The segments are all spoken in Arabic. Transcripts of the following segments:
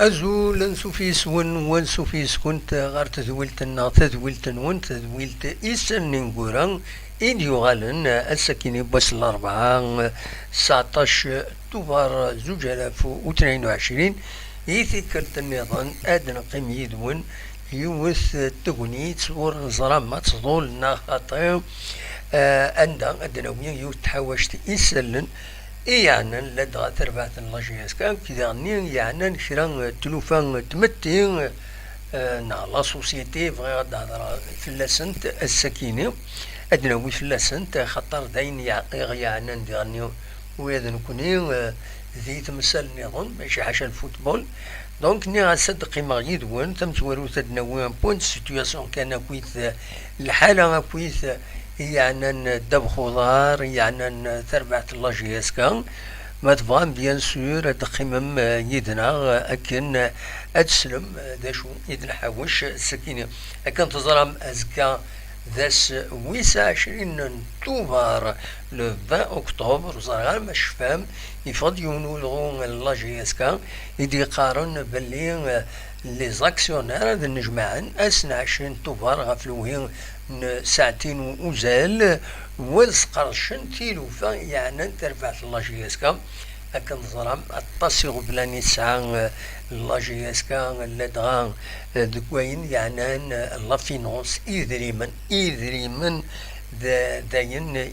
أزول نسوفيس ونسوفيس كنت غار تذويلت ون تذويلت إيسن نقوران إيديو غالن السكيني بس الأربعة 19 توفر 2022 يذكرت النظام أدنى قيم يدون يوث تغنيت ورزرام ما تصدول ناخطيو عندها أدنوية يتحوشت إيسلن يعني لدغا تربعة اللاجياس كان كذا يعني كرا تلوفان تمتين نا لا سوسيتي بغا هضر فلاسنت السكينة أدنوي فلاسنت خطر داين يعني نديرنيو ويذ نكوني ذي تمثل نظن ماشي حاشا الفوتبول دونك ني غاسد قيمة يدون تم تورو تدنوي بوينت سيتوياسيون كان كويث الحالة كويث يعني دب خضار يعني تربعة اللاجياس كان ما تبغى بيان سور تقيمم يدنا أكن أتسلم داشو يدنا حوش السكينة أكن تزرم أزكا ذاس 29 توفر لو 20 أكتوبر زرغال مش فاهم يفضل يونولغون اللاجياسكا يدي قارن باللي لي زاكسيونير ذا النجمعن أسنا 20 توفر غفلوهين ساعتين وزال والسقرشن تيلوفا يعني ترفع اللاجياسكا أكن ظلام التصيغ بلاني ساعة اللاجياسكا اللدغان دكوين يعني لا فينونس إذريمن داين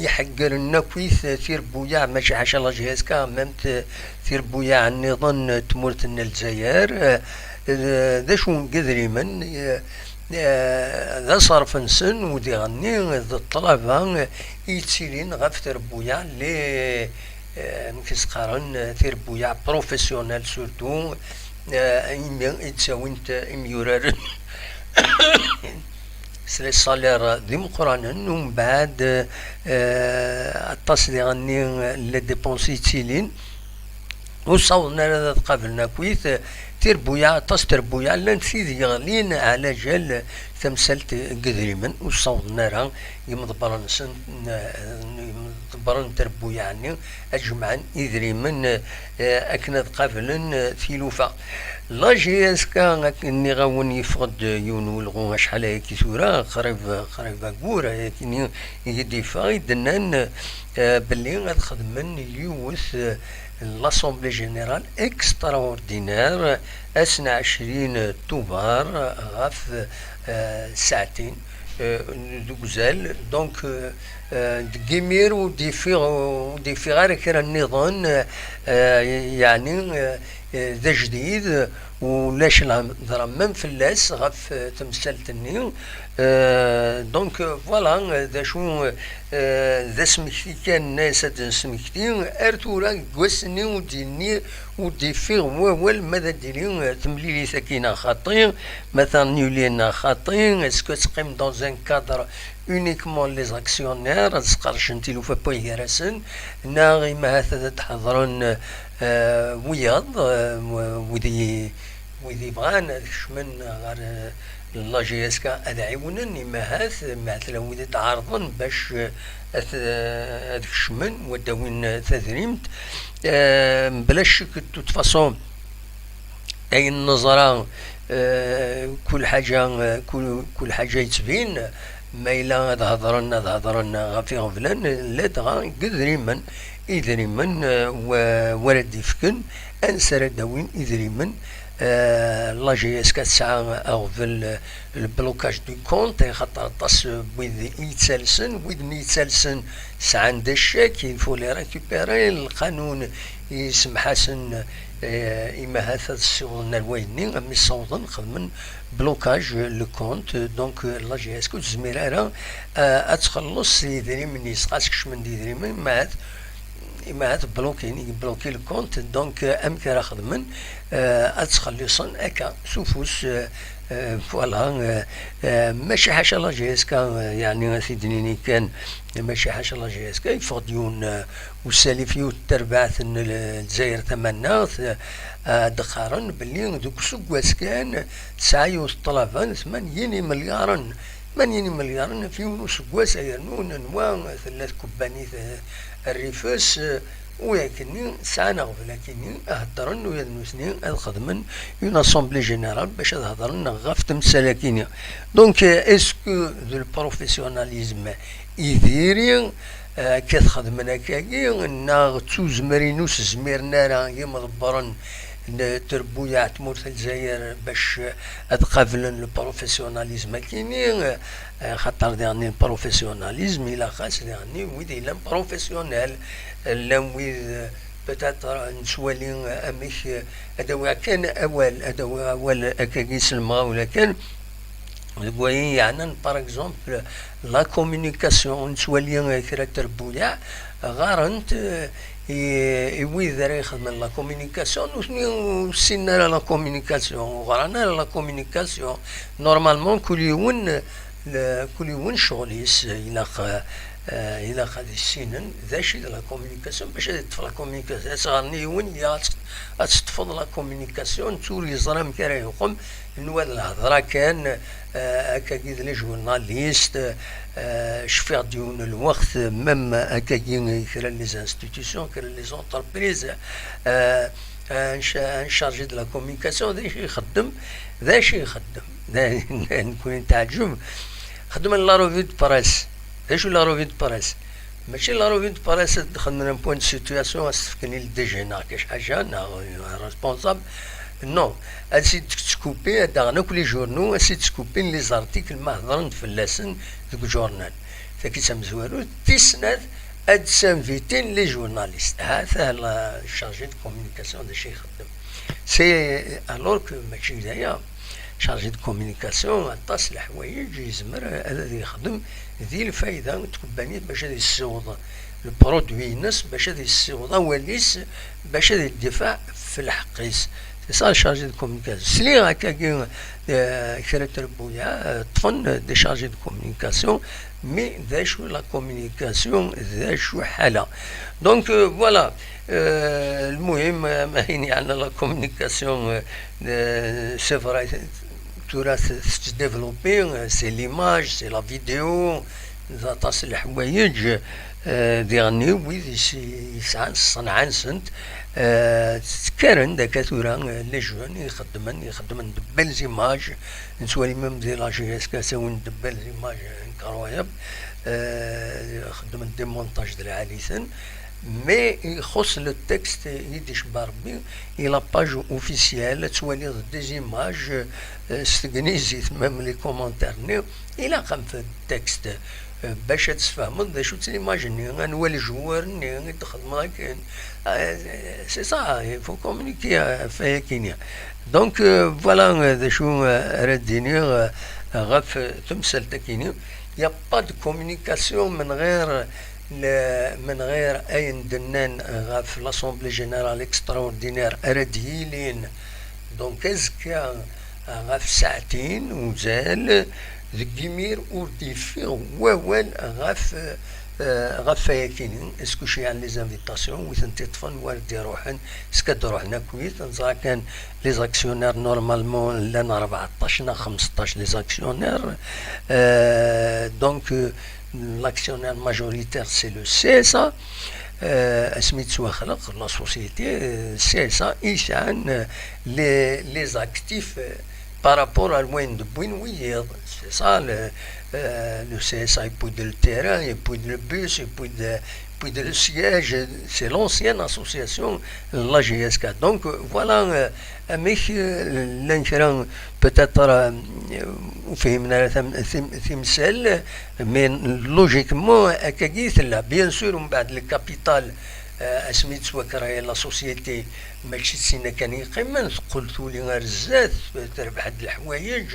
يحقر النكويث ثير بويا ماشي حاشا لاجياسكا ممت ثير بويا عن نظن تمورت الجزائر ذا شو قدري من ذا صرف نسن ودي غني ذا الطلبة يتسيلين غف تربويا لي مكس قارن تربويا بروفيسيونيل سورتو يتساوين ميورار سلي صالير ذي مقرانا ومن بعد الطاس دي غني لي ديبونسي تسيلين وصونا هذا قابلنا كويث تربويا طاس تربويا لان سيدي غالين على جال تمثلت قدريمن وصونا راه يمضبرن سن يمضبرن تربويا يعني اجمعا يدريمن اكناد قابلن ثيلوفا لاجياسكا اني غاون يفقد يونو الغو شحال هيك سوره قريب كورا كي يدي فايد نان باللي غتخدمن يوث l'Assemblée générale extraordinaire أسنا 20 توفر غاف ساعتين دوزال دونك دقيمير ودي غير كرا النظام يعني ذا جديد ولاش ضرمم فلاس غاف تمثلتني دونك فوالا ذا شو ذا سمكتي كان ناس هاد سمكتي ارتورا كواسني ودي فيغ وال ماذا ديري تمليلي ساكينة خاطين مثلا نيولينا خاطين اسكو تقيم دون ان كادر uniquement les actionnaires تسقرشن تيلوفا بويغراسن ناغي ما هذا تحضرن وياض وذي بغان شمن غير اللاجياسكا ادعيونن ما هاث مثلا وذي تعارضن باش شمن وداوين تذريمت بلاش كنتو تفاصون اي النظرة كل حاجة يتبين ما إلا هضرن غافي غفلان لا تغا قدريمن إذريمن ولد يفكن أنسر داوين إذريمن لاجياسكا تسعى أغفل البلوكاج دو كونت خاطر طاس ويد يتسلسن سعى الشاك يفو لي ريكوبيري القانون يسمحاسن إما هذا الشغل الويني أمي صودا خدمن بلوكاج لو كونت دونك لاجياسكو تزمير أتخلص يدري من يسقاسكش من يدري من ما هاد بلوكي الكونت دونك امكن خدمن اتخلصن اكا سوفوس فوالا ماشي حاشا لاجياسكا يعني سيدني كان ماشي حاشا لاجياسكا يفقديون والسالفيو تربعث الجزائر ثمانات دخارن باللي دوك سكواس كان تسعيو الطلبان 80 مليارا 80 مليار في ونص كواس يرنون انواع ثلاث كوباني الريفاس ولكن ساعنا ولكن هضرن ويا المسنين الخدمن اون اسامبلي جينيرال باش هضرن غاف تمسالاكيني دونك اسكو دو البروفيسيوناليزم يديري كتخدمنا كاكي نا توزمرينوس زميرنا راه يمضبرن تربويا تمورت الجزائر باش تقابلن البروفيسيوناليزم كيني خاطر ديعني البروفيسيوناليزم الى خاص ديعني ويد الى بروفيسيونال لا ويد بتاتر نسوالي اميش ادوا كان اول اكاكيس الماء ولا كان وي يعني باغ اكزومبل لا كومونيكاسيون نسوالي كرا تربويا غارنت ويذا راه يخدم لا كومونيكاسيون وشنو سينا لا كومونيكاسيون وغرانا لا كومونيكاسيون نورمالمون كل يوم شغليس الى خد السنن ذا شي لا كومونيكاسيون باش تطفى لا كومونيكاسيون صغرني يون يا تطفض لا كومونيكاسيون توري زرام كرا يقوم نوال الهضره كان هكاكي لي جورناليست شفيع ديون الوقت ميم هكاكي كرا لي انستيتيسيون كرا لي زونتربريز ان شارجي دو لا كومونيكاسيون ذا شي يخدم نكون تعجب خدم لا روفي دو بريس شو لا روفي دو بريس ماشي لا روفي دو بريس تدخل من بوين دو سيتوياسيون استفكني الديجينا كاش حاجه انا ريسبونسابل نو اسي تسكوبي هذا كل جورنو اسي تسكوبي لي زارتيكل ما هضرن فلاسن ذوك الجورنال فكي تمزوالو تيسناد اد سانفيتين لي جورناليست هذا لا شارجي دو كومونيكاسيون دا شي يخدم سي الور كو ماشي دايا شارجي دو كومونيكاسيون عطاس الحوايج يزمر هذا يخدم ذي الفايده تكبانيت باش هذا يسوض البرودوي نس باش هذا يسوض وليس باش هذا الدفاع في الحقيس سي شارجي دو كومونيكاسيون سلي هكاكي كرا تربويا طفن دي شارجي دو كومونيكاسيون مي ذا شو لا كومونيكاسيون ذا شو حاله دونك فوالا المهم ما هيني على لا كومونيكاسيون سي فري تراث ديفلوبي سي ليماج سي لا فيديو ذاتاس الحوايج ديغني ويد يسعان صنعان سنت كارن داك ثورا لي جون يخدمن دبال زيماج نسوالي ميم دي لا جي اس كاساون دبال زيماج انكروياب خدمن دي مونتاج د العاليثن مي يخص لو تكست يديش بربي الى باج اوفيسيال توالي دي زيماج استغنيزيت ميم لي كومونتير نيو الى قام في التكست باش تفهموا ذا شو تيماجيني غنولي جوار ني تخدم كاين سي سا فو كومونيكي فيا كينيا دونك فوالا ذا شو رديني غاف تمثل تكيني يا با دو كومونيكاسيون من غير اين دنان غاف لاسومبلي جينيرال اكستراوردينير رديلين دونك ازكا غاف ساعتين وزال ذكيمير ورديفي ووال غاف فايكينين اسكو شي عن لي زانفيتاسيون ويثن تطفن والدي روحن سكاد روحنا كويت نزا كان لي زاكسيونير نورمالمون لنا 14 15 لي زاكسيونير دونك لاكسيونير ماجوريتير سي لو سي سا سميتو خلق لا سوسيتي سي سا يشان لي زاكتيف بارابور à loin de Bouinouille, c'est ça le CSA, et puis le terrain, et puis le bus, et puis le siège, c'est l'ancienne association, la GSK. Donc voilà, mais l'inférent peut-être فهمنا تمثال mais logiquement là bien sûr من بعد الكابيتال سميتو كراهي لا سوسيتي ماشي سينا كان يقيمن قلتو لي غير الزات تربح هاد الحوايج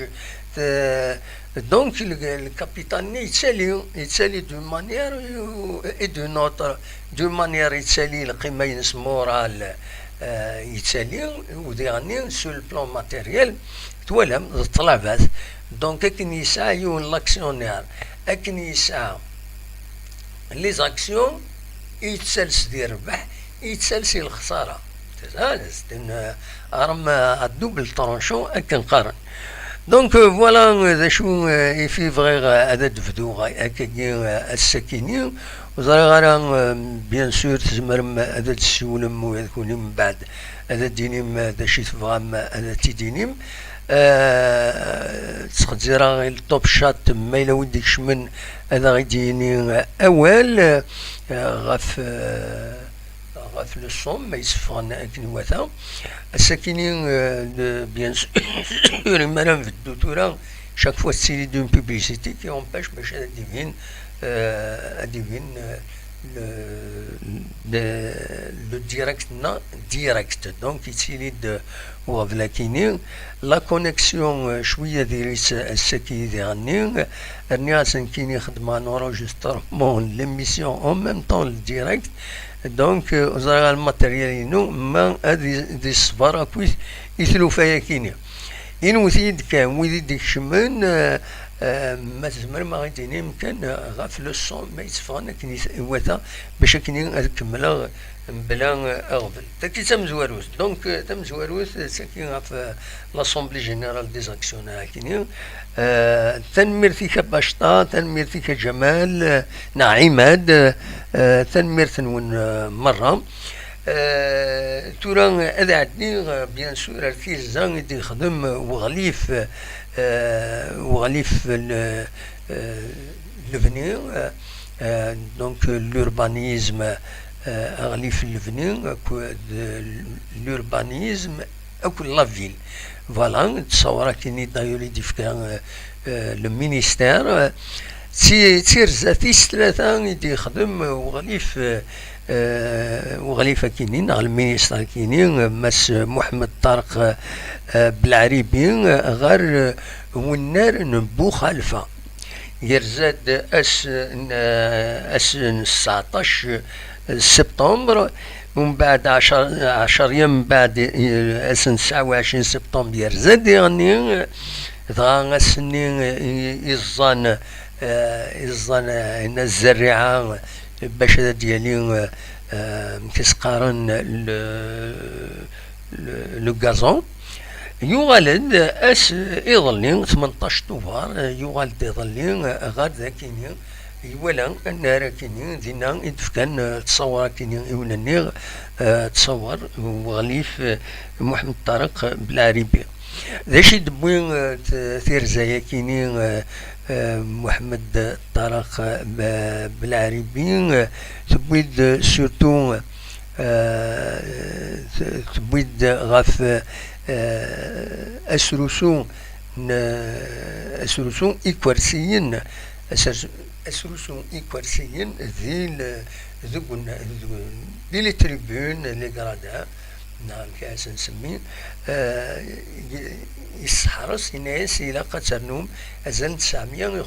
دونك الكابيتال يتسالي دو مانيير اي دو نوتر دو مانيير يتسالي القيمه ينسمورال يتسالي وديعني سو البلان ماتيريال توالم الطلبات دونك كن يسعى يون لاكسيونير اكن يسعى لي زاكسيون يتسلس ديال الربح يتسلسي الخساره تسالس لان راه الدوبل طرونشون اكن قارن دونك فوالا ذا شو يفي فغير عدد فدو هكاكي السكيني وزرا غير بيان سور تزمرم عدد السولم ويكون من بعد عدد دينيم ذا شي تفغام عدد تيدينيم تخزيرا غير الطوب شات ما إلا وديك شمن هذا غيديني أول غف غف لو صون ما يصفغن أكن وثا الساكنين بيان سور مالا في الدوتورا chaque fois c'est d'une publicité qui empêche باش أديفين le direct non direct donc يتسيلي وغفلا كيني لا كونيكسيون شويه ديريس السكي ديالني الناس كيني خدمه نورونجسترمون ليميسيون اون ميم طون الديريكت دونك وزرا الماتيريال نو ما هذه دي الصباره كويس يثلو فيا كيني ينوثيد كان ويدي ديك شمن ما تزمر ما غيديني يمكن غاف لو صون ما يتفغن كني وثا باش كني نكملها بلا اغفل تاكي تم زواروث دونك تم زواروث ساكي غاف لاسومبلي جينيرال دي زاكسيونير كيني تنميرتي باشطا تنميرتي جمال نعيماد تنميرت نون مره تورا هذا عندي بيان سور الكيزان اللي يخدم وغليف وغليف لفني دونك l'urbanisme غليف لفني l'urbanisme أكو لا فيل فوالا تصور كيني دايولي ديفكا لو مينيستير تير ذاتي ثلاثة اللي يخدم وغليف وغليفة كينين المينيستر كينين مس محمد طارق بالعريبي غير ونار نبو خالفة يرزاد اس 19 سبتمبر ومن بعد 10 يوم بعد اس 29 سبتمبر يرزاد يعني ضغا السنين يزان الزريعة باش ديالي كيسقارن لو غازون يوغالد اس يظلين 18 طوفار يوغالد يظلين غاد ذاكيني يولا النار كيني دينا يدفكان تصور كيني يولني تصور وغليف محمد طارق بالعريبي ذا شي دبوين ثيرزايا كيني محمد طارق بالعريبي تبويد سورتو تبويد غاف اسروسو إكوارسيين اسروسو إكوارسيين ذي لي تريبون لي غرادا نعم كاس نسميه يسحرس الناس إلى قترنهم أزال 900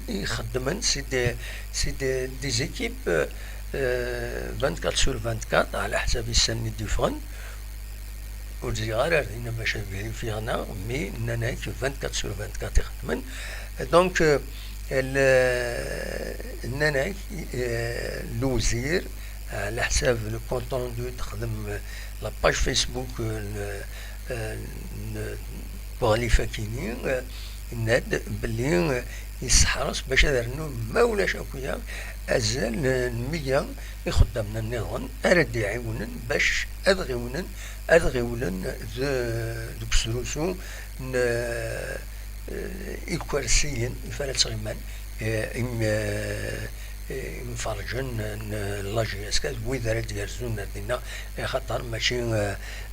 يخدمن سي دي زيكيب 24 sur 24 على حسب السن ديفرون والزيارة هنا باش فيغنا مي ناناك 24 sur 24 يخدمن دونك ناناك الوزير على حساب لو كونت روندو تخدم لاباج فيسبوك وغليفة كيني ناد بلي يسحرس باش دارنو ما ولاش اكويا ازال المية يخدمنا النظام اراد يعاونن باش ادغيونن دوك السلوسو إكوارسيين يفعل تغيمان مفرجن لاجي اسكا وإذا راد يرزون دينا خاطر ماشي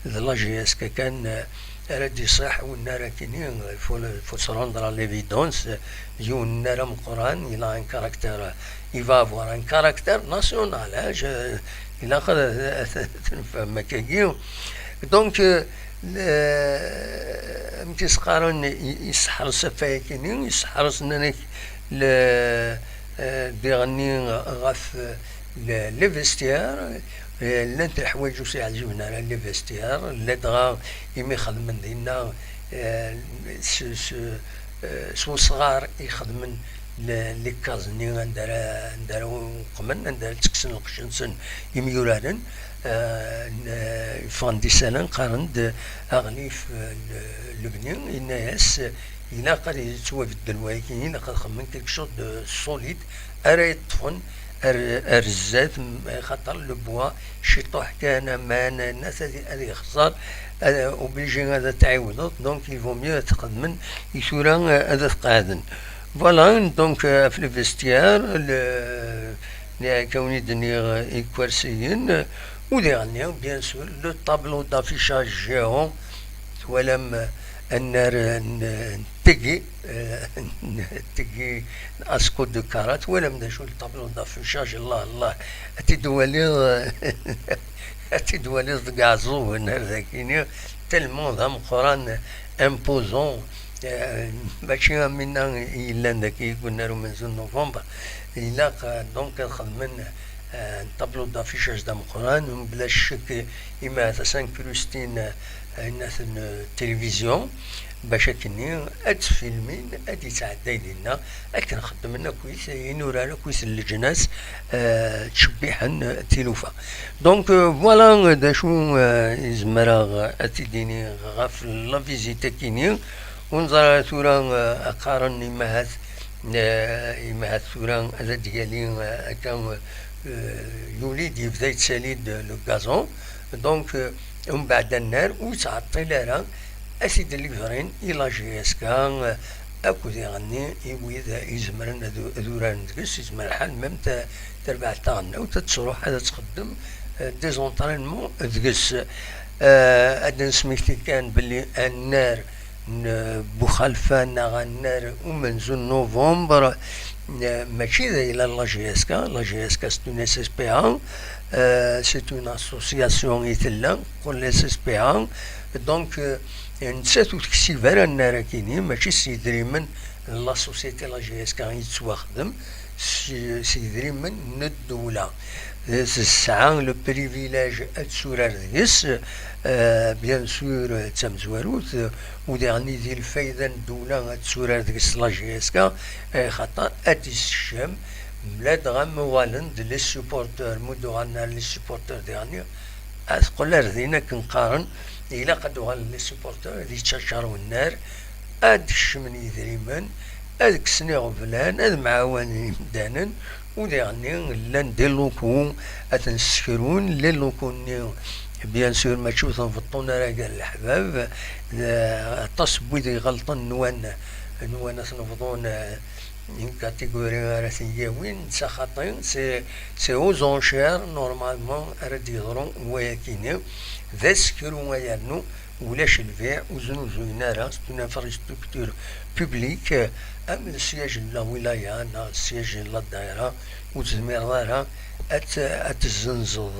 لاجي اسكا كان راد يصح والنار كاينين فو سروندر ليفيدونس يو النار من القران الى ان كاركتير يفا فوار ان كاركتير ناسيونال الى قد تنفهم كاكيو دونك متيسقارن يسحرس فايكينين يسحرس نانيك ديغني غاف لي فيستيار لانت الحوايج وسي عجبنا على لي فيستيار لا دغا يمي خدمن دينا سو صغار يخدمن لي كازني ندارو قمن ندار تكسن القشنسن يميولارن فاندي سالن قارند اغليف لبنان الناس إلا قد يتوافد ولكن إلا قد خمن كيك شوط سوليد أرا يطفن الزات خاطر لو بوا شي طوح كان مان الناس هذه يخسر اوبليجي هذا تعاودت دونك يفو ميو تقدمن يسورا هذا تقعدن فوالا دونك في الفيستيار اللي كوني دنيا يكوارسيين ودي غنيا بيان سور لو طابلو دافيشاج جيون ولم النار تجي اسكو دو كارات ولا من شو الطابلو دافيشاج الله الله اتدوالي كازو النار ذاكيني تلمون ذا مقران امبوزون ماشي منا الا داك يقولنا من زون نوفمبر الا دونك خدمنا طابلو دافيشاج دا مقران بلا شك اما 5 كروستين الناس التلفزيون باش كني اد فيلمين اد يتعدى لنا اك نخدم لنا كويس ينورانا كويس اللجناس تشبيحا تيلوفا دونك فوالا دا شو يزمرا اتيديني غاف لا فيزيتا كيني ونظر ثورا اقارن يمهات ثورا هذا ديالي كان يوليد يبدا يتساليد لو غازون دونك ومن بعد النار وتعطي لها اسيد الليفرين الى جي اس كان اكو يغني يويد يزمرن ذوران دكس يزمر الحال ميم تربع تاعنا وتتروح هذا تقدم ديزونطرينمون دكس هذا سميتي كان باللي النار بوخالفه نغا النار ومن زون نوفمبر ماشي الى لا جي اس كا لا جي اس كا سي اون اس اس بي ان سي اون اسوسياسيون يتلا قول اس اس بي ان دونك نساتو تكسيفا راه النار كاينين ماشي سيدري من لا سوسيتي لا جي اس كا يتواخدم سيدري من الدوله الساعه لو بريفيلاج اتسورار ديس بيان سور تمزواروت وديرني ديال الفايده الدوله اتسورار ديس لا جي اس كا خاطر اتيس الشام بلاد غاموالن دي لي سوبورتور مودو غانا لي سوبورتور ديالني تقول لها ردينا كنقارن إلا قد غال لي سوبورتور هادي تشاشرو النار هاد الشمن يدريمن هاد كسني غفلان هاد معاونين مدانا وديغني لان دي لوكو اتنسكرون لي لوكو نيو بيان سور ما تشوفهم في الطون راه قال الحباب تصبوي غلطن نوانا سنفضون une catégorie راسية وين سخاطين سي aux enchères normalement راه يهضروا وياكيني ذا سكروا ويانو ولاش البيع وزنوزوينا راه سي اون انفراستركتور بوبليك ام السياج لا ولايه انا السياج لا الدائره وتزمير راه اتزنزل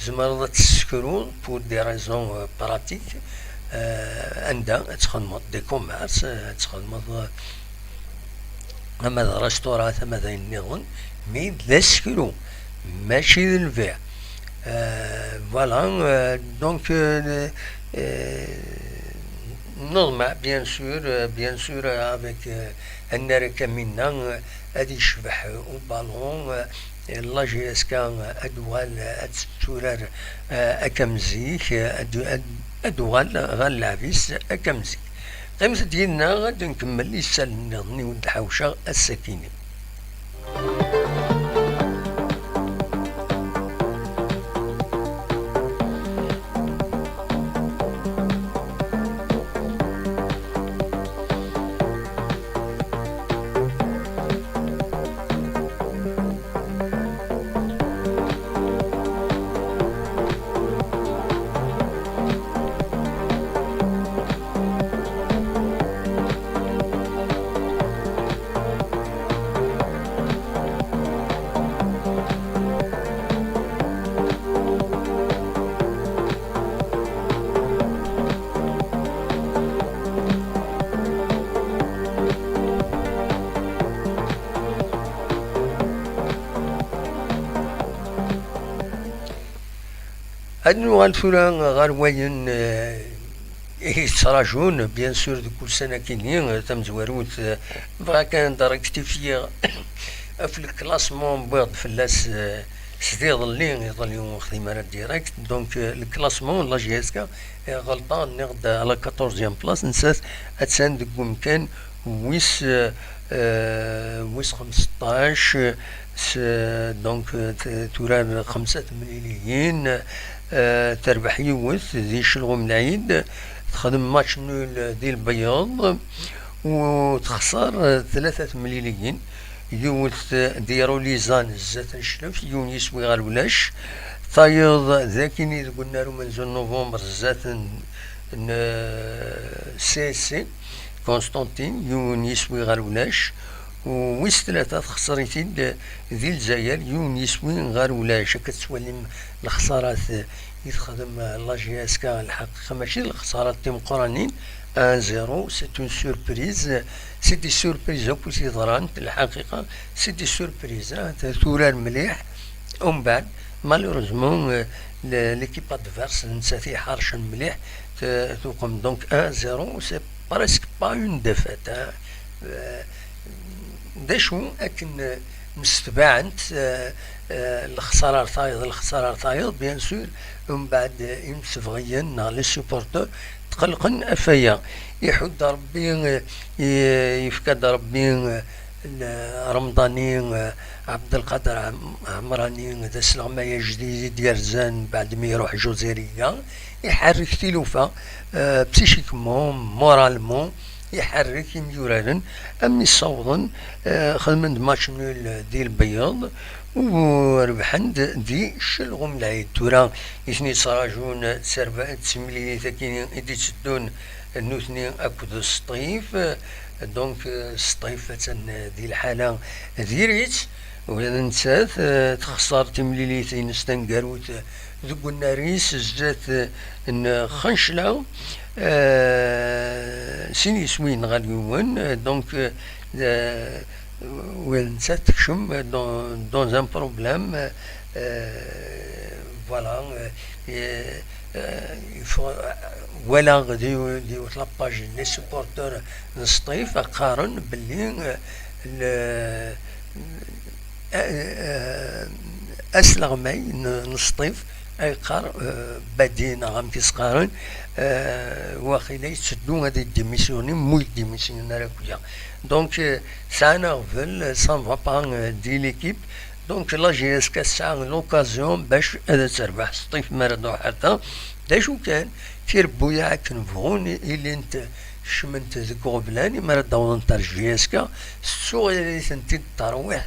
زمر تسكروا بور دي ريزون براتيك عندها تخدم دي كوميرس تخدم اما ريستورات اما النظام مي دسكرو ماشي البيع فوالا دونك نورمال بيان سور افيك النار كمينا هادي يشبح وبالون لا جي اس كان ادوال تورار اكمزيك ادوال غال لعبيس اكمزيك قيمة ديالنا غادي نكمل يسال نغني ود الحوشه السكينه هاد نوغال ثورا غار وين يتراجون بيان سور دو كل سنه كاينين تمزواروت بغا كان داركتيفيا في الكلاسمون بيض فلاس سيتي يظل يوم خدمة ديريكت. دونك الكلاسمون لا جي اس كا غلطان نغد على 14 بلاص نسات اتسان دك ممكن ويس ويس 15 دونك توران 5 مليون تربح يوث ذي شلغو من العيد تخدم ماتش نول ديال البياض وتخسر 3 مليون يوث ديرو ليزان زات نشلف يون يسوي غير ولاش طايض ذاكيني قلنا له من زون نوفمبر زات سي سي كونستانتين يون يسوي غير ولاش ويس 3 خسرتين ذي الجزائر يون يسوي غير ولاش كتسولم الخسارات يتخدم لا جي اس كا الحقيقه ماشي الخسارات تيم قرانين 1-0 سي اون سوربريز سي دي سوربريز هاكو تيضران الحقيقه سي دي سوربريز تورار مليح ومن بعد مالوريزمون ليكيب ادفيرس نساتي حارشا مليح توقم دونك 1-0 سي بريسك با اون ديفيت داشو اكن مستبعد الخسارة طايض بيان سور ومن بعد يمسفغيان لي سوبورتور تقلقن افايا يحد ربي يفكد ربي رمضاني عبد القادر عمراني ذا سلغمايا جديد يرزان بعد ما يروح جوزيريا يحرك تيلوفا بسيشيكمون مورالمون يحرك يميورالن أمي صوضن خدمن ماتش نول ديال البياض وربحن دي شلغم العيد تورا يثني صراجون سربا تسملي ثاكين إدي تسدون نوثني أكد السطيف دونك السطيف دي الحالة ديريت وهذا نسات تخسر تمليليتين استنقروت ذوق الناريس زات خنشلة سيني سوين غاليون دونك وين نسات تكشم دون ان بروبليم فوالا ولا غادي لاباج لي سوبورتور نسطيف قارن باللي اسلغماي نسطيف اي قار بدينا غام كيسقارن واخيلا يتسدو هادي ديميسيوني موي ديميسيون راكويا دونك سانا غفل سان فا با دي ليكيب دونك لا جي اس كا ساعة لوكازيون باش هذا تربح سطيف مرضو حتى داشو كان تيربويا كنبغون إلي انت شمنت ذيك غبلاني مرضو نتاع جي اس كا الصغيرة تنتي الترويح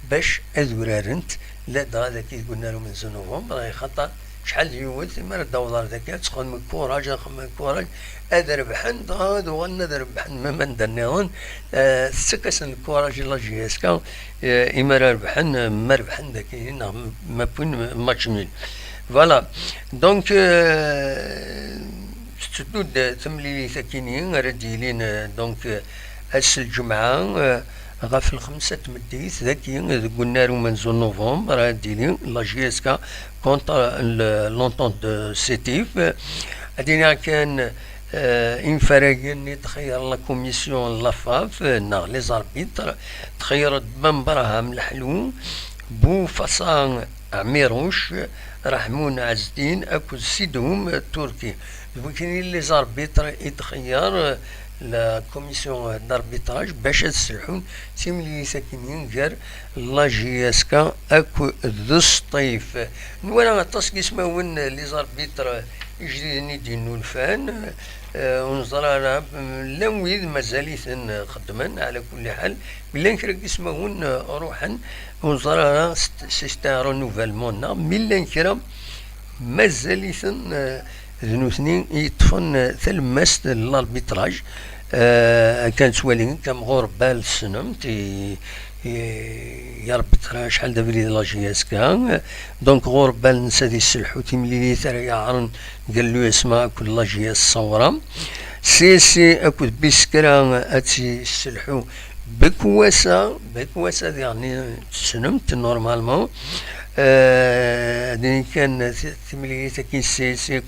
باش أذورارنت لا دا ذاك قلنا له من نوفمبر راهي خطأ شحال يولد مرضو دار ذاك تسخن من كوراج من كوراج هذا ربحن هذا وانا ربحن ما ندرنيون سكسن الكوراج لا جي اس كا إما ربحن ما ربحن ذاك ما بون ماتش نول فوالا دونك تدود ثملي ثكينين رديلين دونك أس الجمعة غاف الخمسة مديت ذاكي قلنا له من زون نوفمبر رديلين لا جي اس كا كونتر لونتون دو سيتيف ادينا كان انفراجين تخير لا كوميسيون لافاف لي زاربيتر تخيرت بمبرهم الحلو بو فصان عميروش رحمون عز الدين اكو سيدهم التركي كاين لي زاربيتر يتخير لا كوميسيون داربيتراج باش تسلحون تيملي ساكنين غير لا جي اس كا اكو ذو السطيف نوالا تصقي اسمهون لي زاربيتر جديدين دينو الفان ونظر على لويد مازاليثن خدما على كل حال بلا نكرا اسمهون روحا ونظر على سيستار نوفالمون ملا نكرا مازاليثن ذنوثنين يطفن ثلمست الاربيتراج كانت والين كم غربال السنم يربطها شحال دابا لي لا جي اس كا دونك غربال نسا دي السلحو تيملي ثرا يعرن قال له اسمها كل لا جي اس صورة سي اكو بسكرا اتي السلحو بكواسا يعني سنمت نورمالمون دين كان ثملي تاكين سي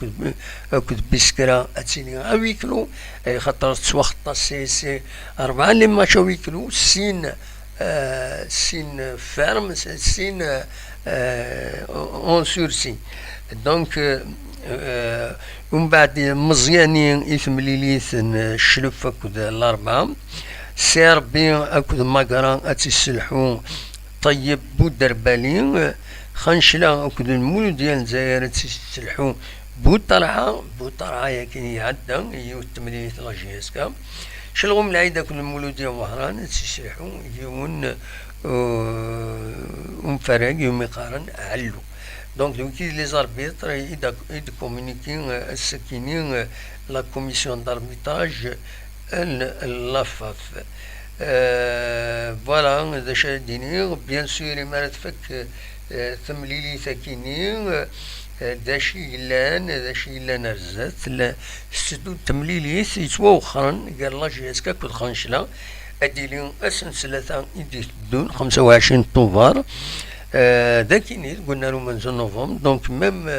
كنت بسكرا اتسيني اويكلو خاطر تسوخطا سي 4 اللي ما شاويكلو سين سين فيرم سين اون سورسي. دونك ومن بعد مزيانين إثمليليث الشلف أكد الأربعة سيربي أكد مقران أتسلحون طيب بودربالين خنشلا أكد المولو ديال زايرة تسلحون بوطرعة يكن يعدى يوتمليليث لاجيسكا شلغم العيد أكد المولو ديال وهران تسلحون يون ومفرق يوم يقارن علو. Donc, les arbitres, ils communiquent à ce qui la commission d'arbitrage, la FAF. Voilà, bien sûr, il m'a fait que ثمليلي ثكينين داشي إلا نرزات ستو تمليلي يتوخرن قال لا جيسكا كود خانشلا أديلين أسن سلطان يدون 25 طوفار ذاكيني قلنا له من نوفمبر. دونك ميم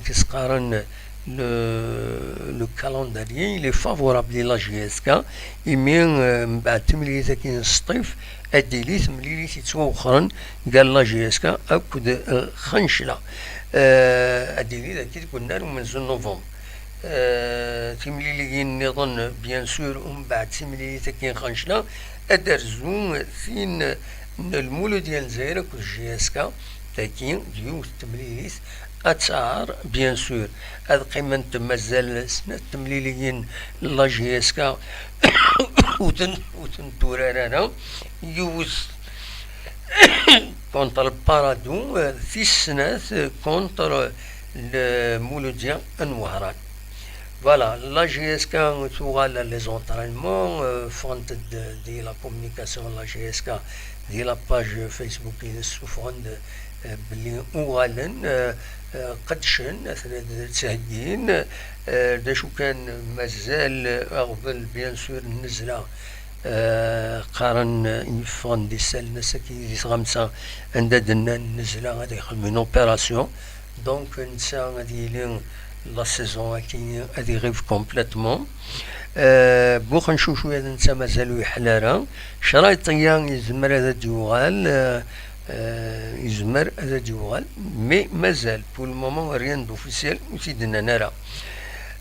كيسقارن لو كالندري لي فافورابل لا جي اس كا يمين من بعد تمليلي ثاكين الصيف اديلي تمليلي تيتوخرن قال لا جي اس كا اكد خنشله اديلي ذاكي قلنا له من نوفمبر. تمليلي نظن بيان سور ومن بعد تمليلي ثاكين خنشله ادرزون فين المولو ديال زايرة كل جي اس كا تاكين ديو التمليليس اتسعر بيان سور هاد قيمة مازال سنة تمليليين لا جي اس كا وتن تورارانا يوز كونتر البارادو في السنة كونتر المولو ديال الوهران. Voilà, la GSK توغال لي زونطرينمون فونت دي لا كومونيكاسيون لا GSK دي لا باج فيسبوك سوفوند بلي اوغالن قدشن اثناء التهجين داشو كان مازال اغبل بيان سور النزله قارن يفون دي سال نسكي دي خمسه عندنا النزله غادي يخدموا اوبيراسيون. دونك نسا غادي لين لا سيزون كي غادي يغيب كومبليتمون. بوخ نشوفو هذا نتا مازالو يحلارا شرايطيا يزمر هذا ديوغال يزمر هذا ديوغال مي مازال بو المومون ريان دوفيسيال وسيدنا نرى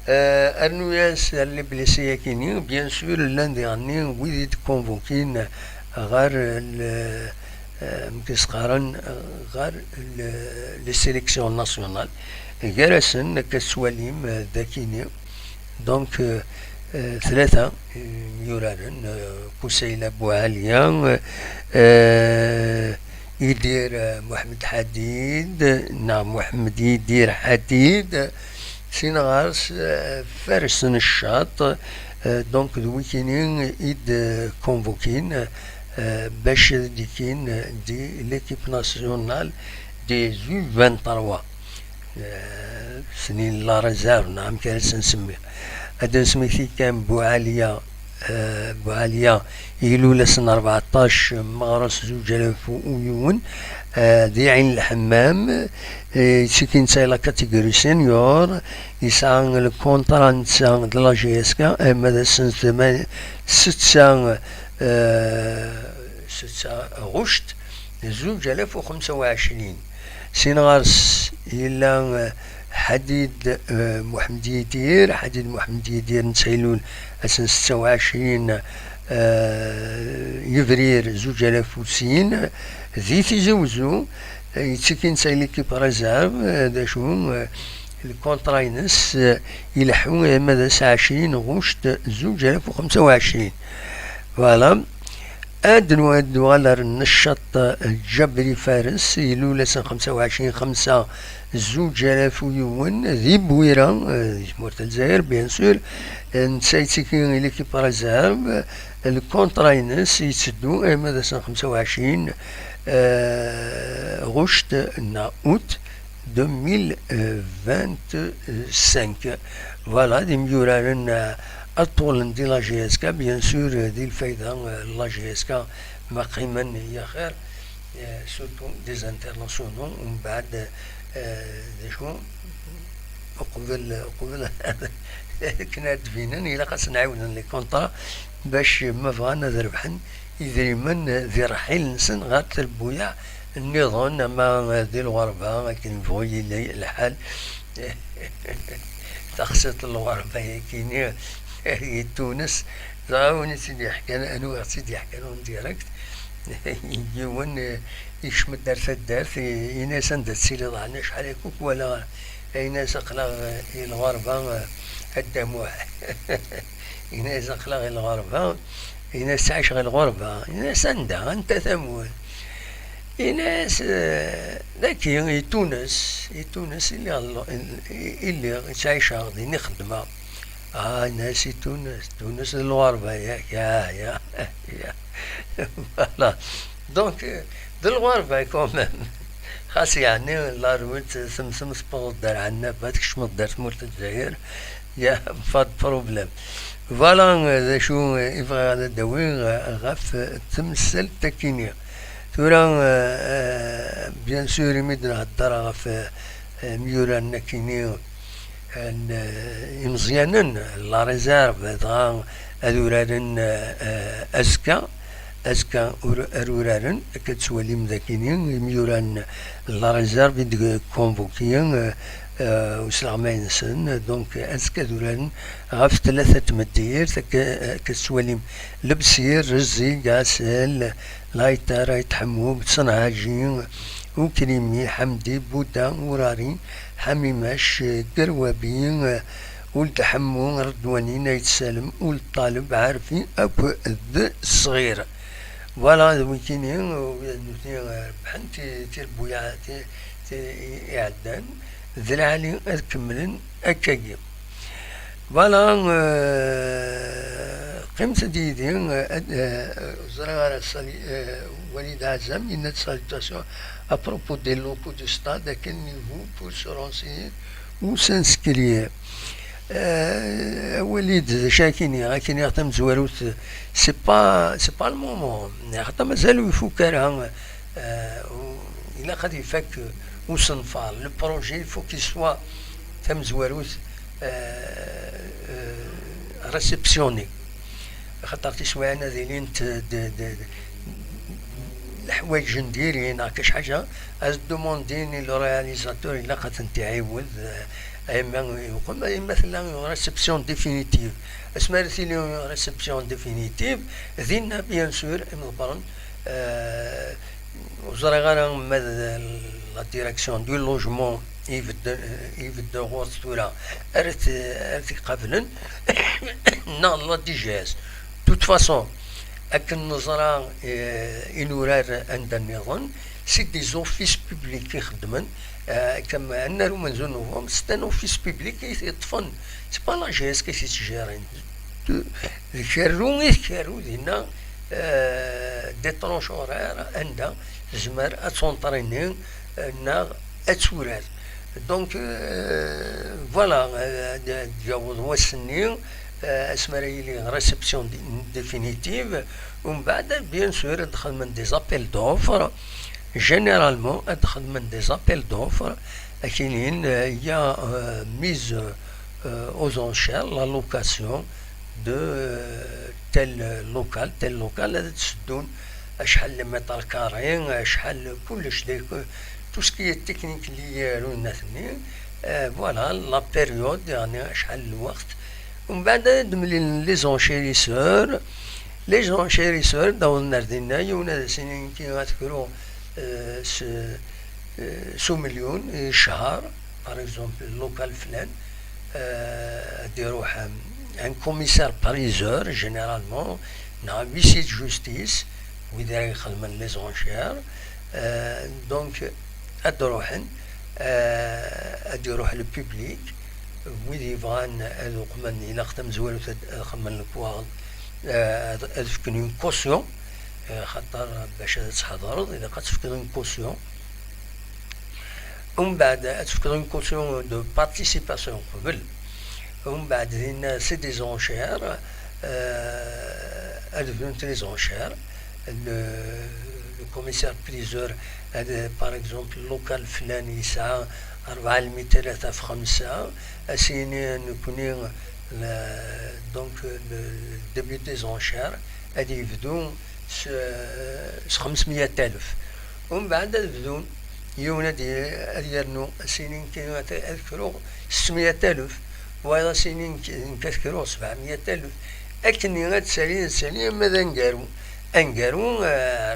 ارنوياس اللي بليسيا كيني بيان سور لان ديغني ويدي كونفوكين غار مكسقارن غار لي سيليكسيون ناسيونال جالسن كسواليم ذاكيني. دونك ثلاثة يورارن كسيلة بوعالية يدير محمد حديد نعم محمد يدير حديد سينغارس فارسن الشاط. دونك دويكينين إيد كونفوكين باش ديكين دي ليكيب ناسيونال دي زو 23 سنين لا ريزيرف نعم كانت نسميه هذا سميتي كان بوعالية بوعالية يلولا سنة 14 مغرس 2000 دي عين الحمام سكين تايلا كاتيجوري سينيور يسعى الكونترا نتاع دلا جي اس كا ماذا سنة 6 غشت 2025 سينغارس إلا حديد محمد يدير نتسايلون أسن 26 يفرير 2006 ذي تيزوزو يتسكين تسايلي كي بريزيرف داشو الكونتراينس يلحو ماذا 29 غشت 2025. فوالا أدنو على النشاط الجبري فارس يلولا سنة 25/5 2000 ذي بويرة مورت الجزائر بيان سور نسايتي كي ليكيب ريزيرف الكونتراينس يتسدو ماذا سنة 25 غشت اوت 2025. فوالا دي ميورارن أطول دي لا جي اس كا بيان سور دي الفايدة لا جي اس كا ما قيما هي خير سورتو دي زانترناسيونال ومن بعد شو قبل كنا دفينا إلا خاصنا نعاودو لي كونطرا باش ما بغانا ربحن إذريمن ذي رحيل نسن غير تربويا النظام ما ذي الغربة لكن فوي لي الحال تخصت الغربة كيني تونس زاوني سيدي حكانا أنا سيدي حكانا ديريكت يجيون يشمت درس الدرس يناس عند السيلي ضعنا شحال هكوك ولا يناس أقلق الغربة الدموع يناس أقلق الغربة يناس عايش غير الغربة يناس عندها أنت ثمون يناس لكن تونس اللي عايشة غادي نخدمها ناس تونس الغربة يا فوالا دونك الغربة كومام خاص يعني لا رويت سمسم سبوط دار عنا باتك شمط دارت مولت الجزائر يا فاد بروبليم فوالا شو يبغى هذا داوي غاف تمثل تكينيا تورا بيان سور يمد نهضر غاف ميوران كينيا مزيانن لا ريزيرف دغا ادورارن أزكى أرورارن كتسوالي مذاكينين ميوران لا ريزيرف ديك كونفوكيين وسلامين سن دونك أزكى دورارن غاف 3 تمدير كتسوالي لبسير رزي قاسل لايتارا يتحمو بتصنعاجين وكريمي حمدي بودا ورارين حميماش قروابين ولد حمو ردوانين يتسالم ولد طالب عارفين أكو ذ الصغير فوالا ويكينين بحنتي تربويا يعدان ذي العالي أكملن أكاكي فوالا قيمة ديدين زرار وليد عزام une salutation à propos des locaux du stade, à quel niveau pour se renseigner ou s'inscrire. وليد شاكيني غاكيني يخدم زواروت سي با المومون خاطر مازالو يفكرها إلا قد يفك وصنفار لو بروجي فو كي سوا تم زواروت ريسبسيوني خاطر تسوى انا ذيلين الحوايج نديرين هكاش حاجه از دومونديني لو رياليزاتور الا قد انت عيود مثلا ريسبسيون ديفينيتيف اسمها ريسبسيون ديفينيتيف ذينا بيان سور مضبرن وزرا غير لا ديريكسيون دو لوجمون يبدا غورت ولا ارث قبلا لا دي جاز توت فاسون أكن نظرة إنورار عند النظام سي دي زوفيس بوبليك يخدمن كما أن رومانزونوهم سي ان اوفيس بوبليك يطفن سي با لا جي اس كي تجارين الكارو دينا دي طرونش اورير عندها زمر اتسونطريني نا اتسورار دونك فوالا تجاوز هو السنين اسمها ريسبسيون ديفينيتيف ومن بعد بيان سور ادخل من دي زابيل دوفر جينيرالمون ادخل من دي زابيل دوفر كاينين يا ميز اوز انشير لا لوكاسيون دو تيل لوكال هذا تسدون شحال متر كاري شحال كلش ديك تو سكي التكنيك اللي يالو الناثني فوالا لا بيريود يعني شحال الوقت ومن بعد دملي لي زونشيريسور داو نردينا يونا سنين كي غتكرو سو مليون شهر باغ اكزومبل لوكال فلان ديروح ان كوميسار باريزور جينيرالمون نا بيسيت جوستيس ويدير يخدم لي زونشير دونك ادروحن اديروح للبوبليك ويدي يبغان هذو قمن إلا خدم زوالو خمن الكواغ أدفكن اون كوسيون خاطر باش تحضر إذا قد تفكن اون كوسيون ومن بعد أدفكن اون كوسيون دو بارتيسيباسيون قبل ومن بعد هنا سي دي زونشير أدفكن لي زونشير لو كوميسار بريزور هذا باغ اكزومبل لوكال فلاني يسعى 400,000 في 5 أسيني نكوني دونك ديبي دي زونشير غادي يبدو 500,000. ومن بعد بدون يونا يرنو سنين كانوا أذكروا 600,000 وهذا سنين كذكروا 700,000. أكني غتسالي ماذا نقارو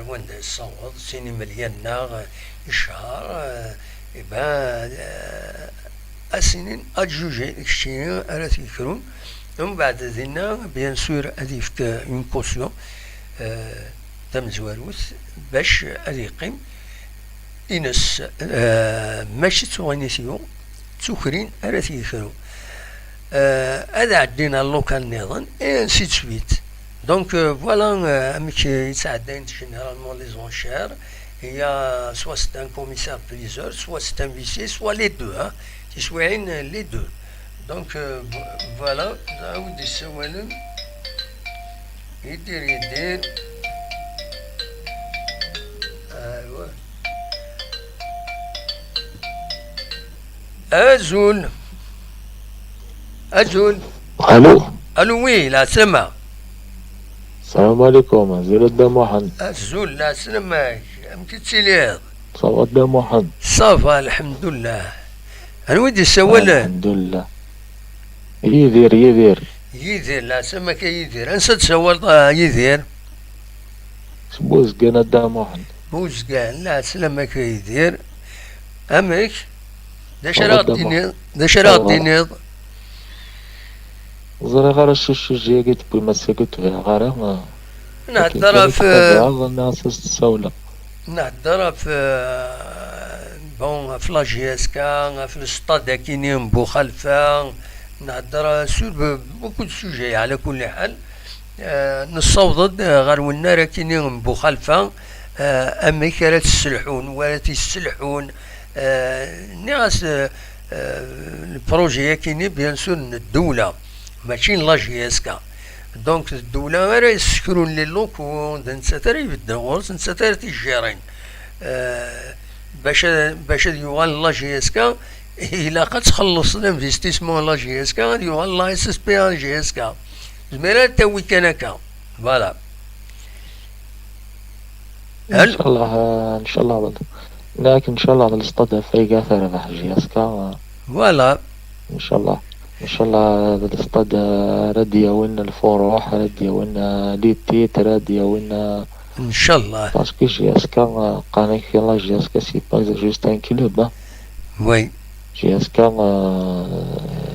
وين الصوت سنين مليان الشهر يبقى السنين أجوجي الشيء على تذكرون. ومن بعد ذينا بيان سور هذه اون كوسيون تم زواروث باش هذه يقيم إنس ماشي تغنيسيون تسكرين على تذكرون. هذا عندنا اللوكال نظام اي انسي سويت. دونك فوالا امك يتعدين جينيرالمون لي زونشير هي سوا سيت ان كوميسار بريزور سوا سيت ان فيسي سوا لي دو تسويعين لي دو. دونك فوالا نعاود يسولم يدير ايوا أزول الو وي لا سلمى. السلام عليكم زير الدم واحد. أزول لا سلمى أمك تسيليض صافا الدم واحد. صافا الحمد لله. أنا ودي سوال الحمد لله. يدير لا سلمى يدير أنسى تسوال يدير بوزقان الدم واحد. بوزقان لا سلمى يدير أمك دا شراط دينيض زري غير الشجية قلت بمسا قلت فيها غير ما نهدر في الناس السولة نهدر في بون في لاجيسكا في السطاد كيني بو خلفا نهدر سور بوكو سوجي. على كل حال نصوض غير والنار كيني بو خلفا أما كرا تسلحون ولا تسلحون ناس البروجي كيني بيان سور الدولة ماشي لاجيسكا. دونك الدولة غير يسكرون لي لوكو نساتر يبدا غورس نساتر تيجيرين باش يوغال لاجيسكا إلا قد تخلص الانفستيسمون لاجيسكا يوغال لا اس اس بي لاجيسكا زميرا تاوي كان هكا فوالا. ان شاء الله لكن ان شاء الله الاستاد فريق ربح جياسكا فوالا ان شاء الله الاستاد ردي وين الفروح ردي وين لي تيت ردي وين ان شاء الله باسكو جياسكا قانيك يلا جياسكا سي با جوست ان كلوب وي جياسكا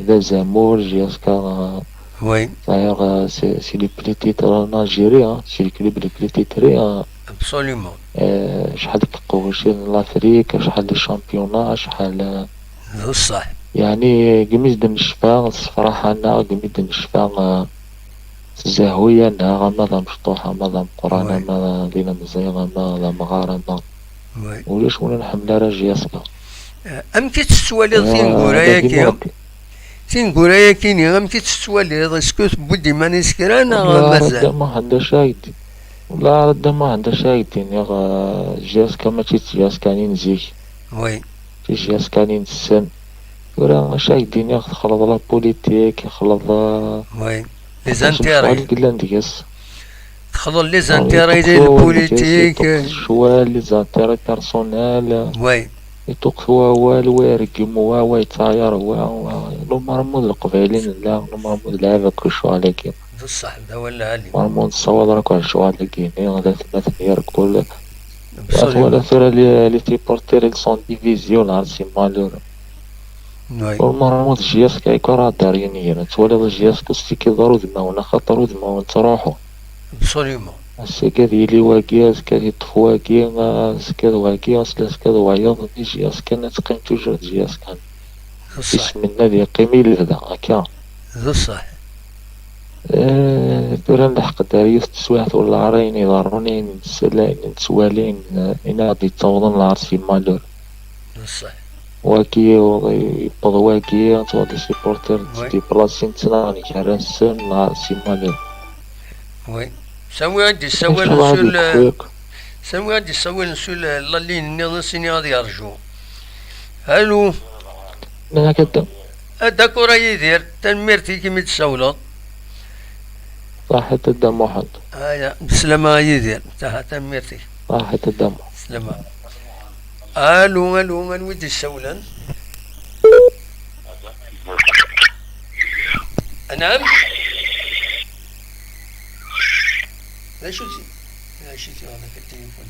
ذا زامور جياسكا وي d'ailleurs c'est les plus titres en Algérie c'est les clubs les plus titrés ابسوليومون. شحال تقوشين لافريك شحال الشامبيونا شحال بصح يعني قميز دن الشفاء الصراحة أنا قميز دن الشفاء الزهوية أنها غمضة مشطوحة مضى قرانا ما لينا مزيغة ما مغارة وليش ولا نحمل راجياسكا أمتي تستواليض تين قرايا كيني أمتي تستواليض اسكو بودي ماني سكرانا مازال لا ما عندها شايدي لا رد ما عندها شايدين يا جياسكا ما جياسكا نينزيك وي جياسكا نينسن ولا شايدين ياخذ خلط لا بوليتيك يخلط وي لي زانتيري قلنا نديس تخلط لي زانتيري ديال البوليتيك شوال لي زانتيري بيرسونيل وي يتوقفوا والو يرقموا ويتاير لو مرمود القبايلين لا لو مرمود لعبة كل شو عليك بصح هذا ولا علي مرمود الصواد راك على شو عليك غادا ثلاثة يركل ولا ثورة لي تيبورتير إل سون ديفيزيون عرسي مالور والمرمود جياسكا يكون دارينيا نتولد جياسكا ستيكي ضرو دماونا خاطرو دماونا تروحو ابسوليومون سكاد يلي واقيا سكاد يطفو واقيا سكاد واقيا سكاد وعياض جياسكا نتقيم توجد جياسكا بسم النادي قيمي لهذا هكا بصح ثورة نلحق داريوس تسواحت ولا عرين يضروني نتسوالين إنا غادي تصوضن العرس في مالور بصح واكي يبض واكي تغادي سيبورتر دي بلاصين تناني كراسن العرس في مالور وي سوي غادي سوي نسول اللي نيض سيني غادي يرجو الو لا. هكذا. هذاك راه يدير تنميرتي كيما تسولط. راحة الدم واحد. بسلامة يدير تحت ميرتي. راحة الدم. سلامة. الو من ودي السولان. نعم. لا شتي هذاك التليفون.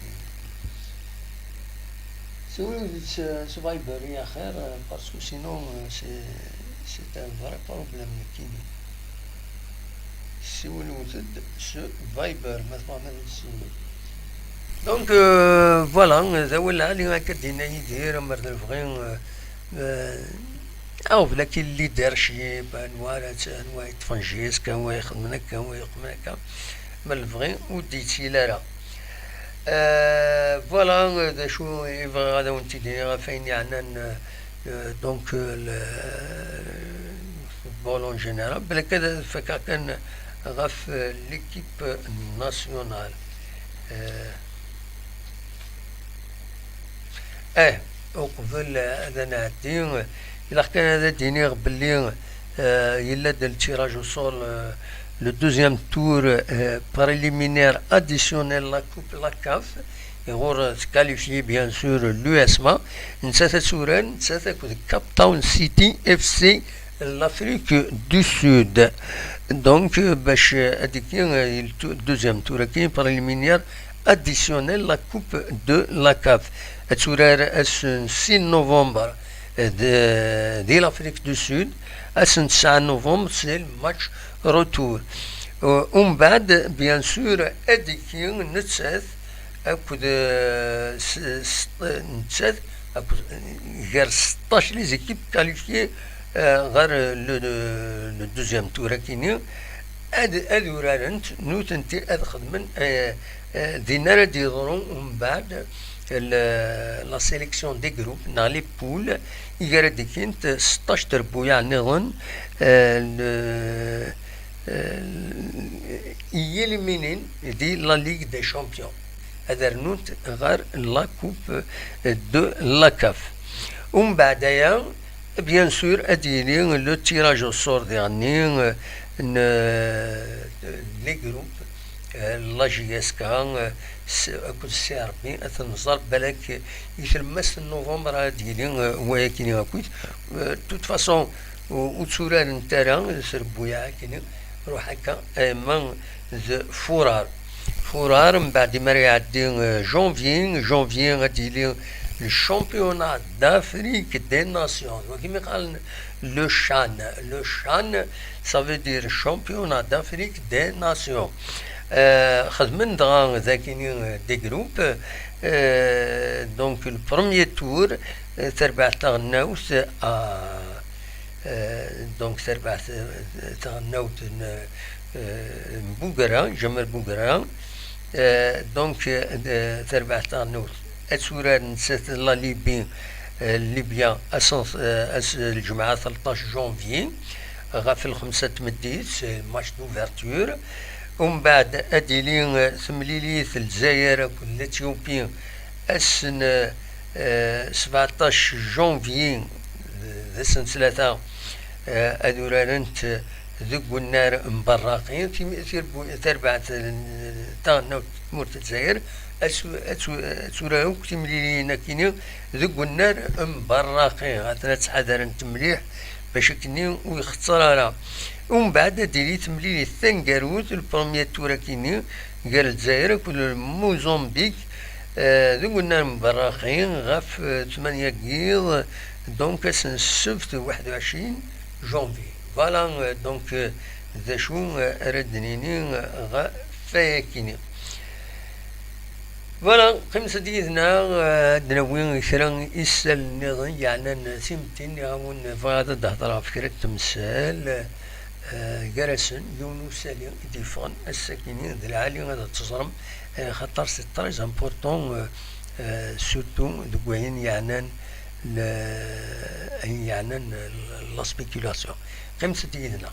سولو سفايبر يا خير باسكو سينو سي ان فري بروبليم كيني. سولو سفايبر مثلا سولو. دونك فوالا هذا هو اللي هكا دينا يدير مرض الفغين او لكن اللي دار شي انواع تفنجيس كان هو يخدم هكا هو يقوم هكا من الفغين وديتي لا فوالا دا شو يبغى هذا وانت داير فين يعني دونك الفوتبول اون جينيرال بلا كذا فكا كان غاف ليكيب ناسيونال وقبل هذا نعدي إلا كان هذا ديني باللي يلا ديال التيراج او سول لو دوزيام تور بريليمينير اديسيونيل لا كوب لا كاف يغور تكاليفي بيان سور لو اسما نسات سوران نسات كاب تاون سيتي اف سي لافريك دو سود دونك باش هذيك الدوزيام تور كاين بريليمينير اديسيونيل لا كوب دو لا كاف تورار 6 نوفمبر دي لافريك دو سود 9 نوفمبر سي الماتش روتور ومن بعد بيان سور هذيك نتسات اكود نتسات غير 16 لي زيكيب كاليفيي غير لو دوزيام تور كيني هاد ورارنت نوتنتي هاد خدمن دينا ديضرون ومن بعد لا سيليكسيون دي جروب نا لي بول يقرا ديكينت 16 تربويا نظن يلمينين دي لا ليغ دي شامبيون هذا نوت غير لا كوب دو لا كاف ومن بعدها بيان سور اديني لو تيراج او سور ديرني لي جروب لا جي اس كان اكل سي ار بي تنظر بالك يتلمس نوفمبر هادي هو كاين هاكويت توت فاسون وتسوران نتاعها سربويا كاين روح هكا من فورار من بعد ما يعدي جونفي غادي لي الشامبيونات d'Afrique des nations وكيما قال لو شان سافو دير الشامبيونات d'Afrique des nations خدمن دغا ذاكيني دي جروب دونك البروميي تور تربع تغناوت دونك تربع تغناوت بوغرا جمال بوغرا دونك تربع تغناوت أسورة نسات لا ليبيا الجمعة 13 جونفي غاف الخمسة تمديت ماتش دوفرتور ومن بعد اديلي ثمليليث الجزائر والإثيوبيا السنة 17 جونفي سنة ثلاثة أدورانت ذوق النار مبرقين في تربع تاعنا مورت الجزائر أسوراو كتمليلينا كيني ذوق النار مبرقين غاتنا تحضرنت مليح باش كني ويختار ومن بعد ديري تمليلي الثنقاروت البروميير تورا كيني قال الجزائر كل موزمبيق ذوق النار مبرقين غاف 8 كيل دونك السبت 21 جونفي فوالا دونك ذا شو ردنيني غا فاكيني فوالا خمسة ديتنا دناوين كرا إسال نظن يعني سيمتين يغاون فغادا دهضرا فكرة تمثال جرسن يونو سالي ديفان الساكنين ذا العالي غادا تزرم خاطر سي تريز امبورطون سورتو دوين يعنان لا سبيكولاسيون خمسة ديتنا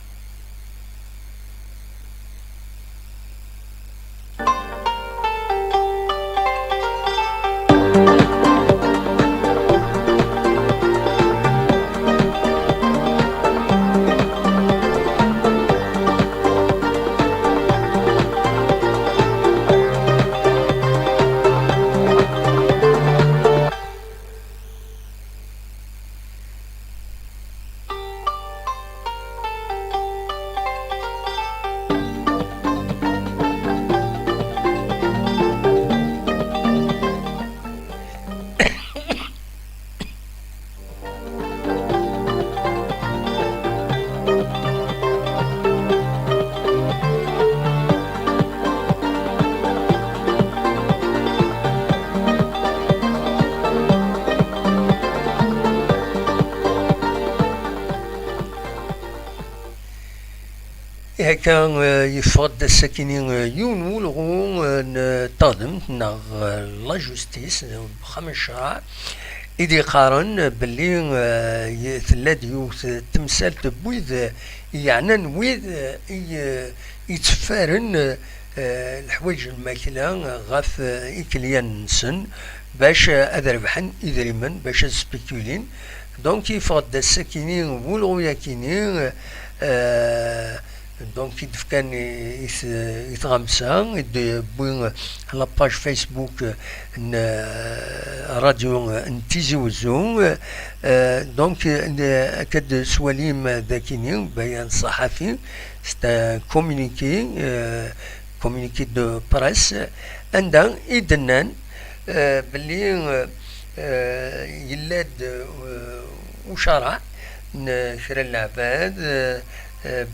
هكا يفرض الساكنين يون ولغو تخدم ناغ لا جوستيس بخام الشرع إذا قارن باللي ثلاث يوث تمثال تبويذ يعني ويذ يتفارن الحوايج الماكلة غاف إكليان نسن باش أذربحن إذريمن باش سبيكولين دونك يفرض الساكنين ولغو ياكينين دونك كيف كان يتغمسا يبوين لاباج فيسبوك راديو نتيزي وزون دونك أكد سواليم ذاكينين بيان صحفي ستا كومونيكي دو بريس عندها إدنان باللي يلاد وشرع كرا العباد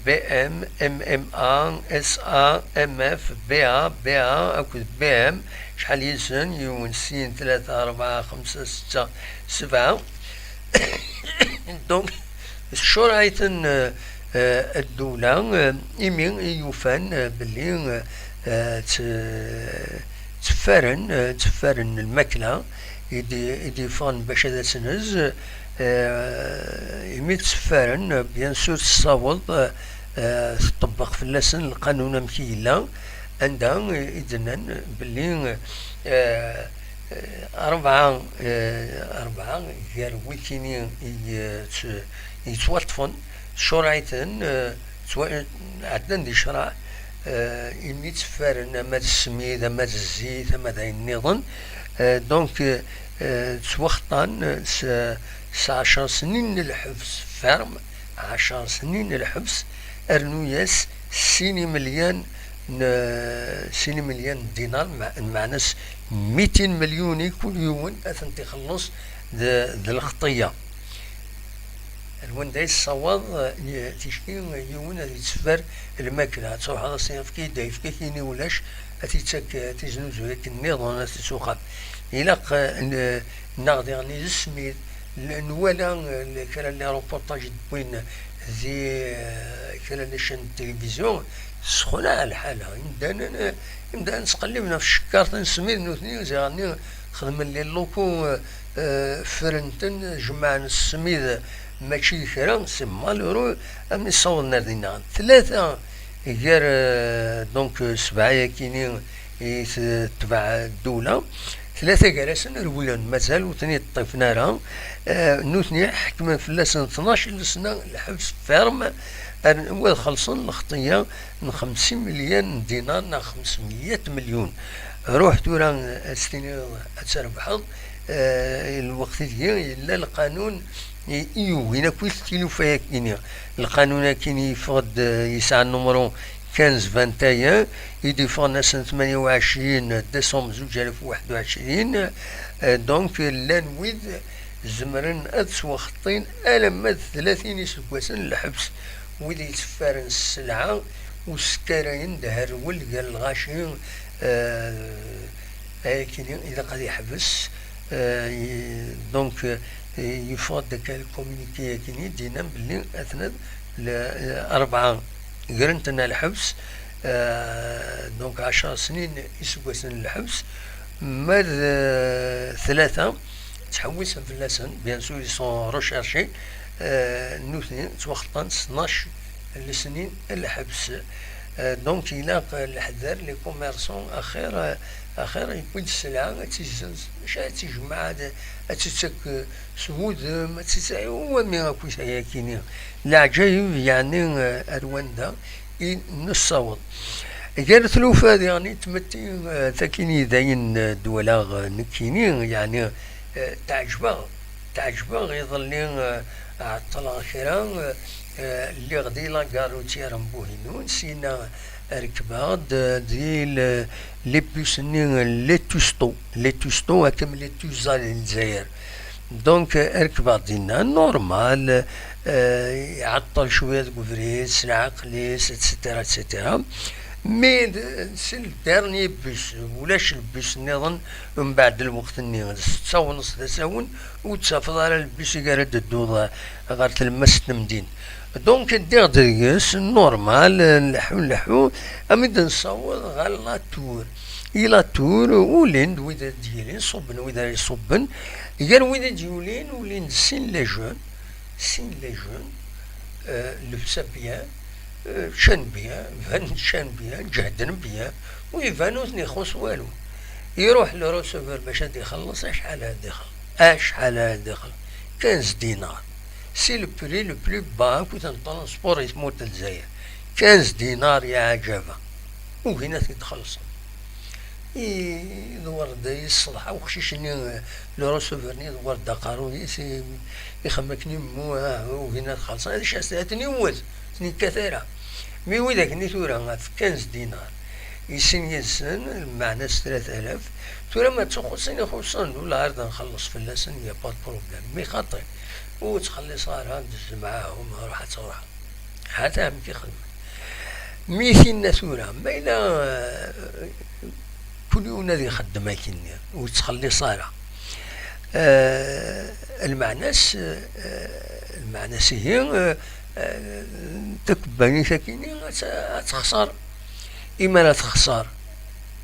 بي ام ام ام ا اس ا ام اف بي ا بي ا اكو بي ام شحال يسن يون سين 3 4 5 6 7 دونك شرعية الدولة إمين يوفان باللي تفارن الماكلة يدي فان باش هذا سنز يميت تفارن بيان سور تصاوض تطبق في اللسن القانون مكيلا عندها إذن باللي أربعة غير ويكينين يتوطفن شرعيتن عدنا دي شرع يميت تفارن ماذا السميد ماذا الزيت ماذا النظام دونك توخطان 10 سنين الحبس فارم 10 سنين الحبس ارنوياس 6 مليون دينار معنى 200 مليون كل يوم اثن تخلص ذا الخطيه الوان دايس الصواد تشكي يوم يتسفر الماكله تروح هذا الصيف كي دايف كيني ولاش تيتك تيزنوز هيك النظام تسوق الى ناغدي غني السميد نوالا كرا لي روبورتاج وين زي كرا لي شان التلفزيون سخونه على الحاله نبدا نتقلبنا في الشكار نسميد نوثني زي غني خدم لي اللوكو فرنتن جمعنا السميد ماشي كرا سي مالورو امي صورنا دينا ثلاثه غير دونك 7 كاينين تبع الدوله ثلاثة جلسنا الأولى مازال وثاني طيفنا لها نوثني حكما في اللسنة 12 سنة الحبس فارم وخلصن الخطية من 50 مليون دينار 500 مليون روح تورا استني أتربحض الوقت ديالي إلا القانون هنا كويس تيلوفا كينيا القانون كيني يفرض يسعى النمرو 15-21 يديفون سنة 28 ديسمبر 2021 دونك لانويد زمرن أدس وخطين ألمد 30 يسكوسن الحبس ويلي يتفارن السلعة وسكارين دهر ولقى الغاشين إذا قد يحبس دونك يفرض داك الكومينيكي كيني دينا بلي أثناء 4 قرنتنا الحبس دونك 10 سنين يسوسن الحبس مال 3 تحوسن في اللسن بيان سور يسون ريشيرشي نوثنين توخطان 12 سنين الحبس دونك يلاق الحذر لي كوميرسون اخيرا يكون السلعه تيجمع تتك سهود ما تسعي هو مي راكو سايكيني العجايب يعني ارواندا نصاوض غير ثلوفا يعني تمتي ثاكيني داين دولا نكيني يعني تعجبه يظل عطل خيرا اللي غدي لا كاروتي رمبوهينون سينا ركبات ديال لي بوسني لي توستو هكا لي توزال الجزائر دونك ركبات ديالنا نورمال يعطل شويه كوفريس العقليس اتسيتيرا اتسيتيرا مي سي الديرني بوس ولاش البوس نظن من بعد الوقت اللي 6 ونص تساون وتسافر على البوس قال الدوضه غير تلمس المدين دونك دير ديس نورمال نلحو امد نصوت غير لاتور إلى تور ولين وإذا ديالين صبن وإذا يصبن قال وإذا ديولين ولين سين لي جون لبسا بيان شان بيان فان شان بيان جهدن بيان ويفانو ثني خوص والو يروح لروسوفر باش يخلص اشحال هاد يخلص 15 دينار سي لو بلو با كنت نطرونسبور يتموت الجزائر 15 دينار يا عجبه وهنا تخلص يدور يصلح وخشيشني لو روسوفرني يدور دقارو يخمكني مو وهنا خلص هذا شاساتني وز سني كثيرة مي وذاك ني ثورة في 15 دينار يسن يسن المعنى 3000 ثورة ما تخصني خصن ولا عرض نخلص في اللسن يا با بروبليم مي خاطر وتخلي صار ندز معاهم روح تروح حتى هم كيخدم ميثين ثورة ما إلا كل يوم نادي يخدم هكيني وتخلي صارة المعناس هي تكبني ساكيني تخسر إما لا تخسر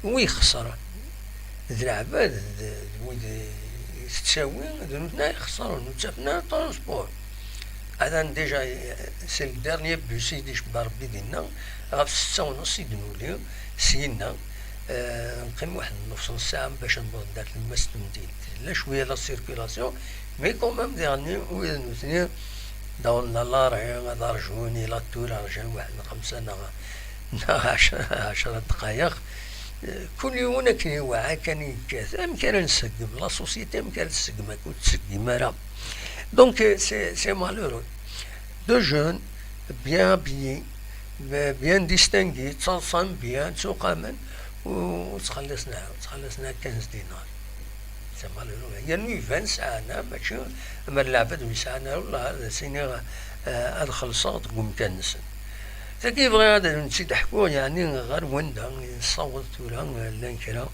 ويخسر ذي العباد تساوي ذنوبنا يخسرون وتشافنا ترونسبور هذا ديجا سي الدارني بوسي ديش بربي ديالنا غاف 6:30 يدنولي سينا نقيم واحد نص ساعة باش نبغي دارت الماس تمدين لا شوية لا سيركيلاسيون مي كومام ديرني وإذا نوثني داولنا لا راه درجوني لا تورا رجعوا واحد 10 دقايق كل يوم كاين وعاء كان يتكاثر كان نسقم لا سوسيتي كانت تسقمك وتسقم راه دونك سي مالورو دو جون بيان ديستانغي تصلصن بيان تقامن وتخلصنا 15 دينار سي مالورو يعني 20 ساعة ماشي اما اللعبة دوي ساعة ولا هذا سيني الخلصات تقوم كنسن كيف غادي نسيت حكوا يعني غير وندا نصوت ولا لانكرا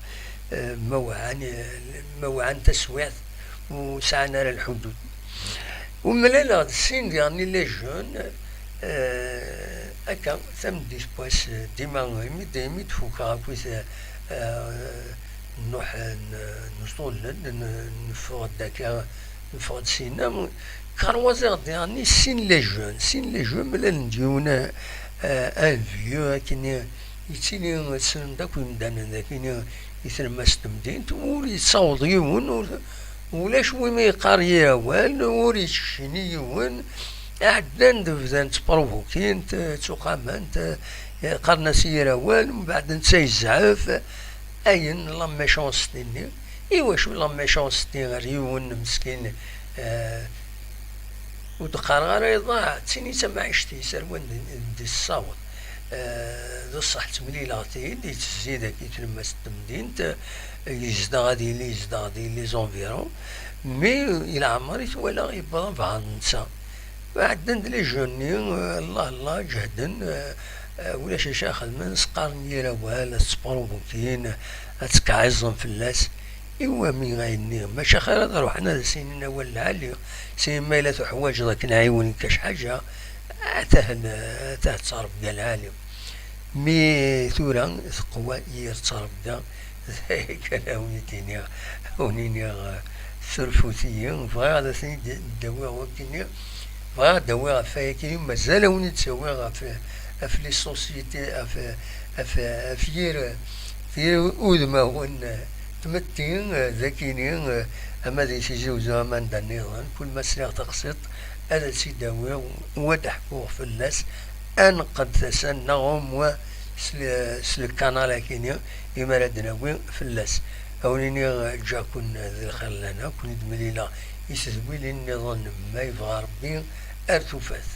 موعان تسويات وسعنا للحدود وملا هاد السين يعني لي جون هكا ثم ديسبواس ديما ديما تفوكا كويس نروح نسطول نفرد داك نفرد سينا كاروازير يعني سين لي جون ملا نديونا ان فيو كاين يتيني سن داك ويمدان داك يثرم ستمدين ولي تصاوض يون ولا شوي ما يقاري والو وري شني يون عدن دفزان تبروفوكين تقامن قرنا سيرا والو من بعد نتساي الزعاف اين لا ميشونستيني ايوا شو لا ميشونستي غير يون مسكين ودقار غير يضاع تسيني تما عشتي سروان دي الصاوت ذو الصح تمليلاتي دي تزيد كي تلمس التمدين يزدا غادي لي زونفيرون مي الى عمر يتولى يبغى بعض النساء بعدن لي جوني الله جهدن ولا شي خدمه سقارني راه ولا سبورو بوكين تكعزم في اللاس إوا مي غايني ماشي خير هذا روحنا سيننا ولا عالي سين مايلة حوايج ذاك نعاون كاش حاجة تاه تصرف قال عالي مي ثورا ثقوى يتصرف دا كان هونيتيني هونيني ثرفوثيين فغا هذا سين دواء وكيني فغا دواء فايكي مازال هوني تسوي في لي سوسيتي في أودما هون تمتين ذكيين أما ذي سيجوزو أمان دانيغان كل ما سلاغ تقسط هذا سيداوي ودحكوه في الناس أن قد تسنغهم و سلكانا لكن إما ردناوي في الناس أوليني جا كن ذي الخير لنا كن دمليلا يسذوي للنظام ما يبغى ربي أرتفاث